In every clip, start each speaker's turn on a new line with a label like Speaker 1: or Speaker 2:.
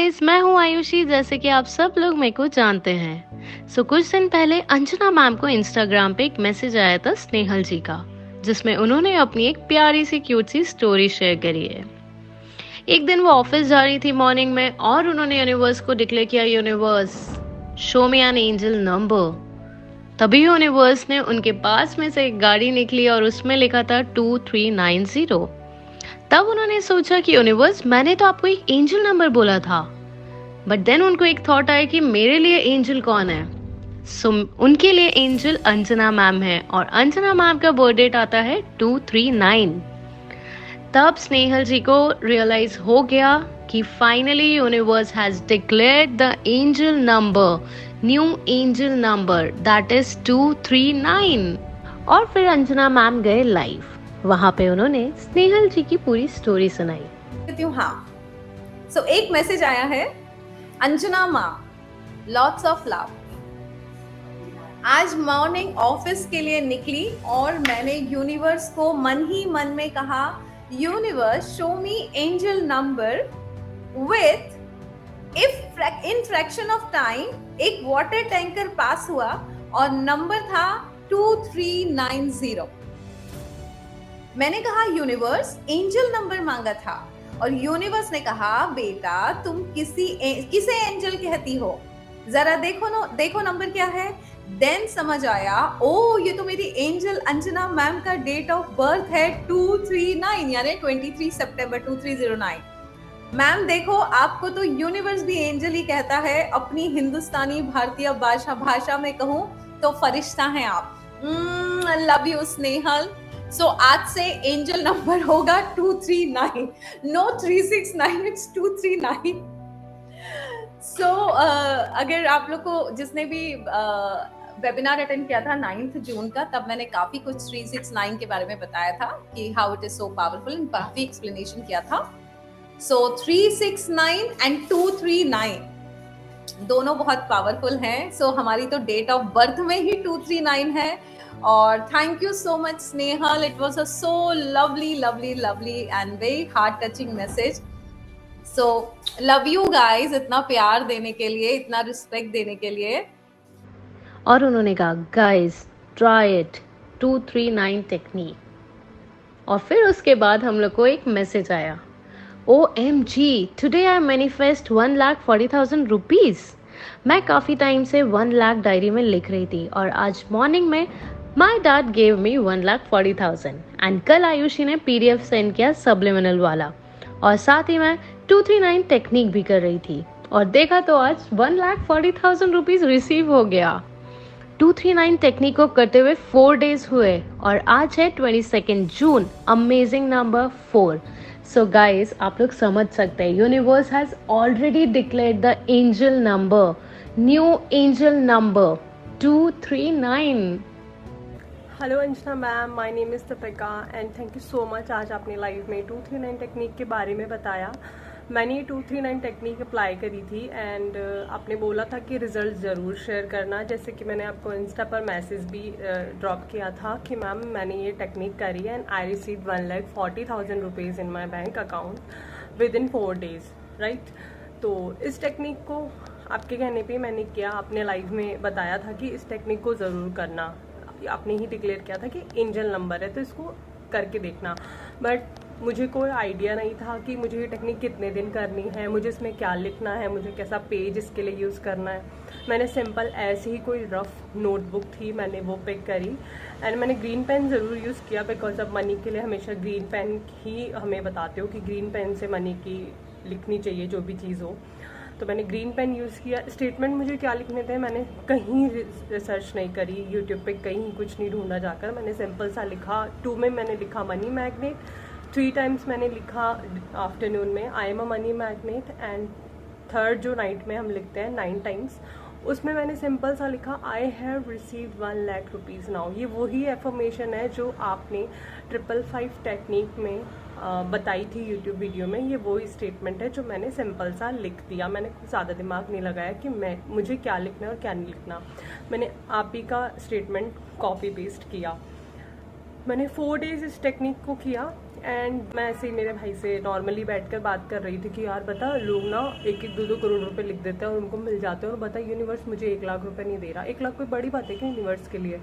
Speaker 1: Guys, मैं हूँ आयुषी। जैसे कि आप सब लोग मेरे को जानते हैं। कुछ दिन पहले अंजना मैम को इंस्टाग्राम पे एक मैसेज आया था स्नेहल जी का, जिसमें उन्होंने अपनी एक प्यारी सी क्यूट सी स्टोरी शेयर करी है। एक दिन वो ऑफिस जा रही थी मॉर्निंग में और उन्होंने यूनिवर्स को डिक्लेयर किया, universe show me an angel number. तभी यूनिवर्स ने उनके पास में से एक गाड़ी निकली और उसमें लिखा था 2390। तब उन्होंने सोचा कि यूनिवर्स, मैंने तो आपको एक एंजल नंबर बोला था। बट देन उनको एक थॉट आया कि मेरे लिए एंजल कौन है। उनके लिए एंजल अंजना मैम है और अंजना मैम का बर्थ डेट आता है 239। तब स्नेहल जी को रियलाइज हो गया कि finally universe has declared the angel number, new angel number, that is 239। और फिर अंजना मैम गए लाइव। वहां पे उन्होंने स्नेहल जी की पूरी स्टोरी सुनाई।
Speaker 2: हाँ, सो एक मैसेज आया है, अंजना माँ, लॉट्स ऑफ लव। आज मॉर्निंग ऑफिस के लिए निकली और मैंने यूनिवर्स को मन ही मन में कहा, universe show me angel number with in fraction of time एक वाटर टैंकर पास हुआ और नंबर था 2390। मैंने कहा यूनिवर्स एंजल नंबर मांगा था और यूनिवर्स ने कहा, बेटा तुम किसे एंजल कहती हो, जरा देखो नंबर क्या है। देन समझ आया, ओ ये तो मेरी एंजल अंजना मैम का डेट ऑफ बर्थ है 239, यानी 23 सितंबर 2309। मैम देखो, आपको तो यूनिवर्स भी एंजल ही कहता है। अपनी हिंदुस्तानी भारतीय भाषा में कहूँ तो फरिश्ता हैं आप। Love you Snehal. सो आज से एंजल नंबर होगा 239, नो 369, इट्स 239। सो अगर आप लोग को जिसने भी वेबिनार अटेंड किया था 9 जून का, तब मैंने काफी कुछ 369 के बारे में बताया था कि how it is so powerful, काफी एक्सप्लेनेशन किया था। सो 369 एंड 239 दोनों बहुत पावरफुल हैं। सो हमारी तो डेट ऑफ बर्थ में ही 239 है। और thank you so much Snehal, it was a so lovely and very heart touching message. So love you guys, इतना प्यार देने के लिए, इतना रिस्पेक्ट देने के लिए।
Speaker 1: और उन्होंने कहा, गाइज ट्राई इट, 239 टेक्निक। और फिर उसके बाद हम लोग को एक मैसेज आया, OMG, today I manifest 1,40,000 rupees. मैं काफी टाइम से 1 लाख डायरी में लिख रही थी और आज मॉर्निंग में my dad gave me 1,40,000 and कल आयुषी ने PDF सेंड किया सब्लिमिनल वाला, और साथ ही मैं 239 टेक्निक भी कर रही थी और देखा तो आज 1,40,000 रुपीज रिसीव हो गया। 239 टेक्निक को करते हुए 4 डेज हुए और आज है 22 जून, अमेजिंग नंबर 4। सो गाइज, आप लोग समझ सकते हैं, universe has already declared the angel number, new angel number 239।
Speaker 3: Hello Anjana ma'am, my name is Deepika and thank you so much. आज आपने लाइव में 239 टेक्निक के बारे में बताया। मैंने ये 239 टेक्निक अप्लाई करी थी एंड आपने बोला था कि रिजल्ट ज़रूर शेयर करना। जैसे कि मैंने आपको इंस्टा पर मैसेज भी ड्रॉप किया था कि मैम मैंने ये टेक्निक करी है and I receive 1,40,000 rupees in my bank account with in 4 days, right. तो इस टेक्निक को आपके कहने पे मैंने किया, आपने लाइव में बताया था कि इस टेक्निक को ज़रूर करना। आपने ही डिक्लेयर किया था कि एंजल नंबर है तो इसको करके देखना। बट मुझे कोई आइडिया नहीं था कि मुझे ये टेक्निक कितने दिन करनी है, मुझे इसमें क्या लिखना है, मुझे कैसा पेज इसके लिए यूज़ करना है। मैंने सिंपल ऐसे ही कोई रफ नोटबुक थी, मैंने वो पिक करी एंड मैंने ग्रीन पेन ज़रूर यूज़ किया, बिकॉज अब मनी के लिए हमेशा ग्रीन पेन ही हमें बताते हो कि ग्रीन पेन से मनी की लिखनी चाहिए जो भी चीज़ हो। तो मैंने ग्रीन पेन यूज़ किया। स्टेटमेंट मुझे क्या लिखने थे मैंने कहीं रिसर्च नहीं करी, यूट्यूब पे कहीं कुछ नहीं ढूंढा जाकर, मैंने सिंपल सा लिखा। 2 में मैंने लिखा मनी मैग्नेट, 3 टाइम्स मैंने लिखा आफ्टरनून में I am a money magnet, and third जो नाइट में हम लिखते हैं 9 टाइम्स, उसमें मैंने सिंपल सा लिखा I have received 1 lakh rupees now. ये वही एफर्मेशन है जो आपने 555 टेक्निक में बताई थी यूट्यूब वीडियो में। ये वही स्टेटमेंट है जो मैंने सिंपल सा लिख दिया। मैंने ज़्यादा दिमाग नहीं लगाया कि मुझे क्या लिखना है और क्या नहीं लिखना। मैंने आप ही का स्टेटमेंट कॉपी पेस्ट किया। मैंने 4 डेज इस टेक्निक को किया एंड मैं ऐसे ही मेरे भाई से नॉर्मली बैठकर बात कर रही थी कि यार बता, लोग ना 1-2 करोड़ रुपए लिख देते हैं और उनको मिल जाते हैं, और बता यूनिवर्स मुझे 1 लाख रुपए नहीं दे रहा। 1 लाख कोई बड़ी बात है क्या यूनिवर्स के लिए?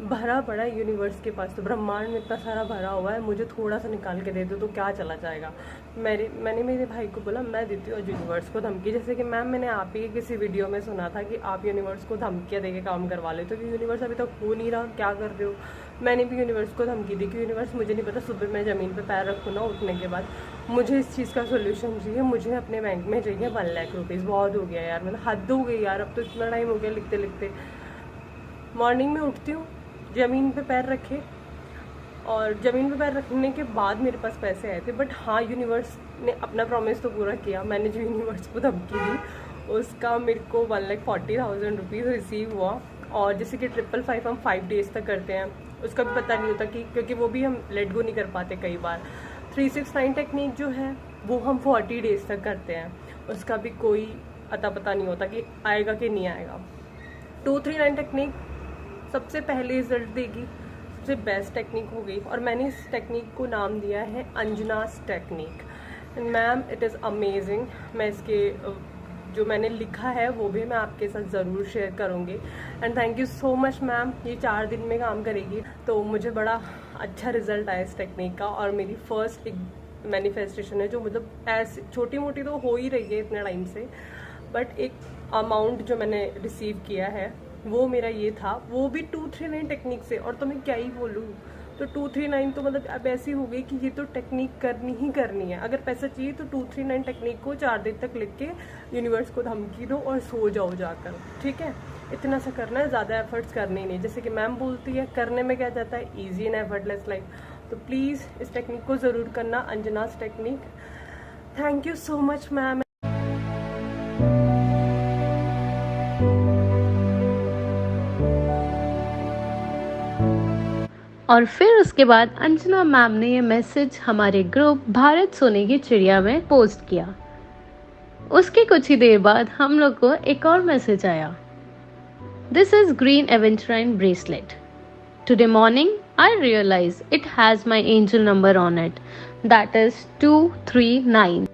Speaker 3: भरा पड़ा है यूनिवर्स के पास, तो ब्रह्मांड में इतना सारा भरा हुआ है, मुझे थोड़ा सा निकाल के दे दो तो क्या चला जाएगा। मैंने मेरे भाई को बोला मैं देती हूँ यूनिवर्स को धमकी। जैसे कि मैम मैंने आप ही किसी वीडियो में सुना था कि आप यूनिवर्स को धमकियाँ दे के काम करवा लेते हो, कि यूनिवर्स अभी तक हो नहीं रहा, क्या कर रहे हो। मैंने भी यूनिवर्स को धमकी दी कि यूनिवर्स मुझे नहीं पता, सुबह मैं ज़मीन पे पैर रखूँ ना उठने के बाद, मुझे इस चीज़ का सोल्यूशन चाहिए, मुझे अपने बैंक में चाहिए 1 लाख रुपीज़। बहुत हो गया यार, मतलब हद हो गई यार, अब तो इतना टाइम हो गया लिखते लिखते। मॉर्निंग में उठती हूँ, ज़मीन पे पैर रखे, और ज़मीन पे पैर रखने के बाद मेरे पास पैसे आए थे। बट हाँ, यूनिवर्स ने अपना प्रॉमिस तो पूरा किया। मैंने जो यूनिवर्स को धमकी दी उसका मेरे को 1,40,000 रुपीज़ रिसीव हुआ। और जैसे कि 555 हम 5 डेज़ तक करते हैं, उसका भी पता नहीं होता कि, क्योंकि वो भी हम लेट गो नहीं कर पाते कई बार। 369 टेक्निक जो है वो हम 40 डेज़ तक करते हैं, उसका भी कोई अता पता नहीं होता कि आएगा कि नहीं आएगा। 239 टेक्निक सबसे पहले रिजल्ट देगी, सबसे बेस्ट टेक्निक हो गई, और मैंने इस टेक्निक को नाम दिया है Anjana's technique. Ma'am it is amazing. मैं इसके जो मैंने लिखा है वो भी मैं आपके साथ ज़रूर शेयर करूँगी। And thank you so much ma'am, ये 4 दिन में काम करेगी, तो मुझे बड़ा अच्छा रिजल्ट आया इस टेक्निक का। और मेरी फर्स्ट एक मैनिफेस्टेशन है जो मतलब ऐसे छोटी मोटी तो हो ही रही है इतने टाइम से, बट एक अमाउंट जो मैंने रिसीव किया है वो मेरा ये था, वो भी 239 टेक्निक से। और तो मैं क्या ही बोलूँ, तो 239 तो मतलब अब ऐसी हो गई कि ये तो टेक्निक करनी ही करनी है। अगर पैसा चाहिए तो 239 टेक्निक को 4 दिन तक लिख के यूनिवर्स को धमकी दो और सो जाओ जाकर, ठीक है। इतना सा करना है, ज़्यादा एफर्ट्स करने ही नहीं। जैसे कि मैम बोलती है, करने में क्या जाता है, ईजी एंड एफर्टलेस लाइफ। तो प्लीज़ इस टेक्निक को ज़रूर करना, Anjana's technique. Thank you so much ma'am.
Speaker 1: और फिर उसके बाद अंजना मैम ने ये मैसेज हमारे ग्रुप भारत सोने की चिड़िया में पोस्ट किया। उसके कुछ ही देर बाद हम लोग को एक और मैसेज आया, this is green aventurine bracelet. Today morning I realize it has my angel number on it, that is 239।